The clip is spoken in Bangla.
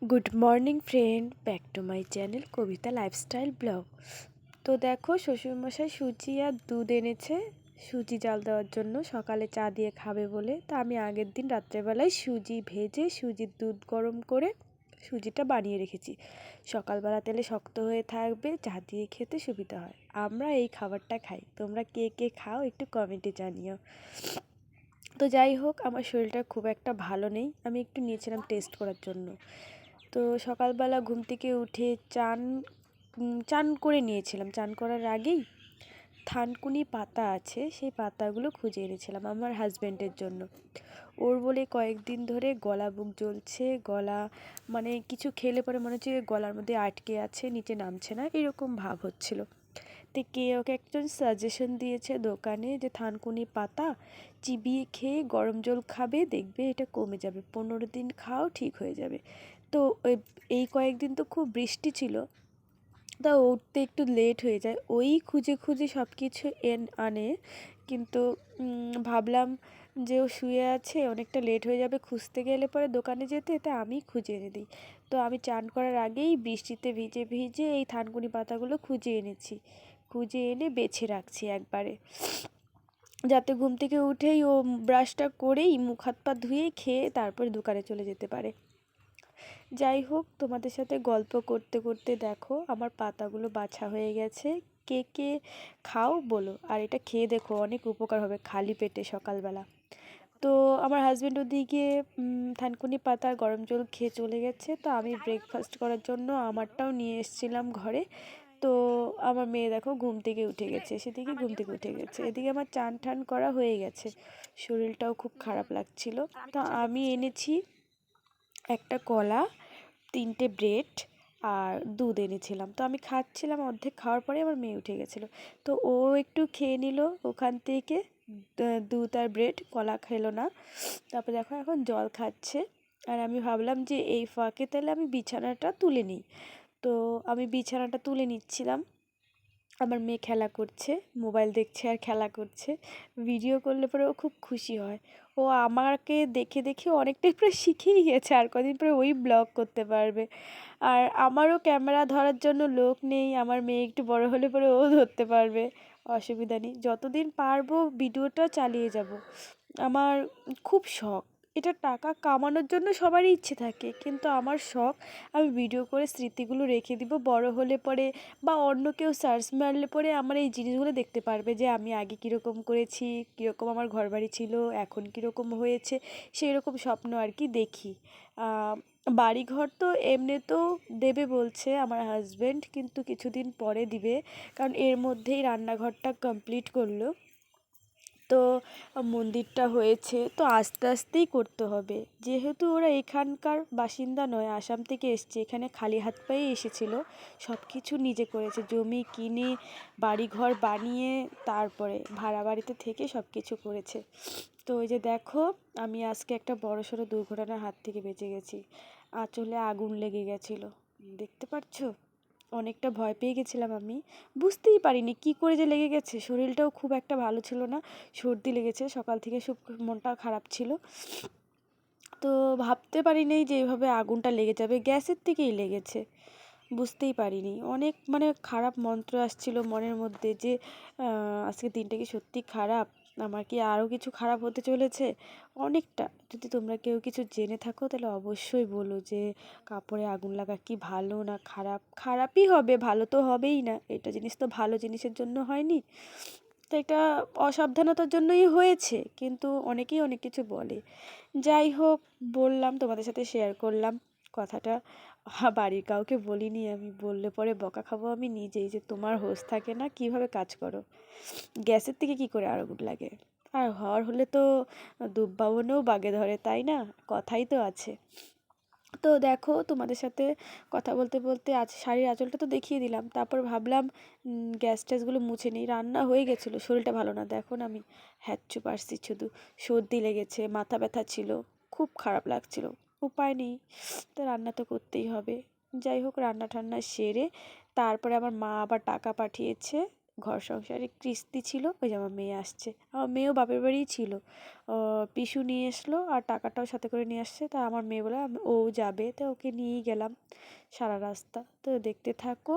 Good morning friend, back to my channel Kabita lifestyle blog. তো দেখো, শ্বশুরমশাই সুজি আর দুধ এনেছে সুজি জাল দেওয়ার জন্য, সকালে চা দিয়ে খাবে বলে। তা আমি আগের দিন রাত্রেবেলায় সুজি ভেজে সুজির দুধ গরম করে সুজিটা বানিয়ে রেখেছি। সকালবেলা তেলে শক্ত হয়ে থাকবে, চা দিয়ে খেতে সুবিধা হয়। আমরা এই খাবারটা খাই, তোমরা কে কে খাও একটু কমেন্টে জানিও। তো যাই হোক, আমার শরীরটা খুব একটা ভালো নেই, আমি একটু নিয়েছিলাম টেস্ট করার জন্য। তো সকালবেলা ঘুম থেকে উঠে চান করে নিয়েছিলাম। চান করার আগেই থানকুনি পাতা আছে, সেই পাতাগুলো খুঁজে এনেছিলাম আমার হাজব্যান্ডের জন্য। ওর বলে কয়েকদিন ধরে গলা বুক জ্বলছে, গলা মানে কিছু খেলে পরে মনে হচ্ছে গলার মধ্যে আটকে আছে, নিচে নামছে না, এরকম ভাব হচ্ছিল। তো কে ওকে একজন সাজেশন দিয়েছে দোকানে যে থানকুনি পাতা চিবিয়ে খেয়ে গরম জল খাবে, দেখবে এটা কমে যাবে, 15 দিন খাও ঠিক হয়ে যাবে। তো এই কয়েকদিন তো খুব বৃষ্টি ছিল, তা উঠতে একটু লেট হয়ে যায়, ওই খুঁজে খুঁজে সব কিছু আনে। কিন্তু ভাবলাম যে ও শুয়ে আছে, অনেকটা লেট হয়ে যাবে খুঁজতে গেলে পরে দোকানে যেতে, তা আমি খুঁজে এনে দিই। তো আমি চান করার আগেই বৃষ্টিতে ভিজে ভিজে এই থানকুনি পাতাগুলো খুঁজে এনেছি, খুঁজে এনে বেছে রাখছি একবারে, যাতে ঘুম থেকে উঠেই ও ব্রাশটা করেই মুখ হাত পা ধুয়ে খেয়ে তারপরে দোকানে চলে যেতে পারে। যাই হোক, তোমাদের সাথে গল্প করতে করতে দেখো আমার পাতাগুলো বাছা হয়ে গেছে। কে কে খাও বলো, আর এটা খেয়ে দেখো, অনেক উপকার হবে খালি পেটে সকালবেলা। তো আমার হাজব্যান্ড ওদিকে থানকুনি পাতার গরম জল খেয়ে চলে গেছে। তো আমি ব্রেকফাস্ট করার জন্য আমারটাও নিয়ে এসেছিলাম ঘরে। তো আমার মেয়ে দেখো ঘুম থেকে উঠে গেছে, সেদিকে ঘুম থেকে উঠে গেছে, এদিকে আমার চান টান করা হয়ে গেছে, শরীরটাও খুব খারাপ লাগছিল। তো আমি এনেছি একটা কলা, 3টে ব্রেড আর দুধ এনেছিলাম। তো আমি খাচ্ছিলাম, অর্ধেক খাওয়ার পরে আমার মেয়ে উঠে গেছিলো। তো ও একটু খেয়ে নিল ওখান থেকে দুধ আর ব্রেড, কলা খেলো না। তারপর দেখো এখন জল খাচ্ছে। আর আমি ভাবলাম যে এই ফাঁকে তাহলে আমি বিছানাটা তুলে নিই। তো আমি বিছানাটা তুলে নিচ্ছিলাম, আমার মেয়ে খেলা করছে, মোবাইল দেখছে আর খেলা করছে। ভিডিও করলে পরে ও খুব খুশি হয়। ও আমাকে দেখে দেখে অনেকটাই প্রায় শিখেই গেছে, আর কদিন পরে ওই ব্লগ করতে পারবে। আর আমারও ক্যামেরা ধরার জন্য লোক নেই, আমার মেয়ে একটু বড় হলে পরে ও ধরতে পারবে, অসুবিধা নেই, যতদিন পারবো ভিডিওটা চালিয়ে যাব। আমার খুব শখ, এটা টাকা কামানোর জন্য সবারই ইচ্ছে থাকে, কিন্তু আমার শখ আমি ভিডিও করে স্মৃতিগুলো রেখে দিব, বড় হলে পরে বা অন্য কেউ সার্চ মারলে পরে আমার এই জিনিসগুলো দেখতে পারবে যে আমি আগে কীরকম করেছি, কীরকম আমার ঘরবাড়ি ছিল, এখন কীরকম হয়েছে, সেই রকম স্বপ্ন আর কি দেখি। বাড়িঘর তো এমনিতেও দেবে বলছে আমার হাজব্যান্ড, কিন্তু কিছুদিন পরে দিবে, কারণ এর মধ্যেই রান্নাঘরটা কমপ্লিট করলো। তো মন্দিরটা হয়েছে, তো আস্তে আস্তেই করতে হবে, যেহেতু ওরা এখানকার বাসিন্দা নয়, আসাম থেকে এসছে, এখানে খালি হাত পায়ে এসেছিলো, সব কিছু নিজে করেছে, জমি কিনে বাড়িঘর বানিয়ে তারপরে ভাড়া বাড়িতে থেকে সব কিছু করেছে। তো ওই যে দেখো, আমি আজকে একটা বড়সড় দুর্ঘটনার হাত থেকে বেঁচে গেছি, আঁচলে আগুন লেগে গেছিলো, দেখতে পাচ্ছো, অনেকটা ভয় পেয়ে গেছিলাম, আমি বুঝতেই পারিনি কী করে যে লেগে গেছে, শরীরটাও খুব একটা ভালো ছিল না, সর্দি লেগেছে, সকাল থেকে খুব মনটা খারাপ ছিল। তো ভাবতে পারিনি যে এভাবে আগুনটা লেগে যাবে, গ্যাসের থেকেই লেগেছে, বুঝতেই পারিনি। অনেক মানে খারাপ মন্ত্র আসছিল মনের মধ্যে যে আজকে দিনটা কি সত্যি খারাপ, আমার কি আরও কিছু খারাপ হতে চলেছে অনেকটা। যদি তোমরা কেউ কিছু জেনে থাকো তাহলে অবশ্যই বলো যে কাপড়ে আগুন লাগা কি ভালো না খারাপ, খারাপই হবে, ভালো তো হবেই না, এটা জিনিস তো ভালো জিনিসের জন্য হয়নি, তো এটা অসাবধানতার জন্যই হয়েছে, কিন্তু অনেকেই অনেক কিছু বলে। যাই হোক, বললাম তোমাদের সাথে শেয়ার করলাম কথাটা, বাড়ির কাউকে বলিনি, আমি বললে পরে বকা খাবো আমি নিজেই, যে তোমার হোশ থাকে না, কিভাবে কাজ করো, গ্যাসের থেকে কি করে আগুন লাগে, আর হওয়ার হলে তো দুব্বাবনেও বাগে ধরে, তাই না, কথাই তো আছে। তো দেখো, তোমাদের সাথে কথা বলতে বলতে আজ শাড়ির আঁচলটা তো দেখিয়ে দিলাম, তারপর ভাবলাম গ্যাস ট্যাসগুলো মুছে নিই, রান্না হয়ে গেছিলো, শরীরটা ভালো না, দেখো না আমি হ্যাচ্চু পারছি শুধু, সর্দি লেগেছে, মাথা ব্যথা ছিল, খুব খারাপ লাগছিল, উপায় নেই, তো রান্না তো করতেই হবে। যাই হোক, রান্না টান্না সেরে তারপরে আমার মা আবার টাকা পাঠিয়েছে ঘর সংসারে কিস্তি ছিল, ওই যে আমার মেয়ে আসছে, আমার মেয়েও বাপের বাড়িই ছিল। পিসু নিয়ে এসলো আর টাকাটাও সাথে করে নিয়ে আসছে। তা আমার মেয়ে বলে ও যাবে, তো ওকে নিয়েই গেলাম সারা রাস্তা। তো দেখতে থাকো।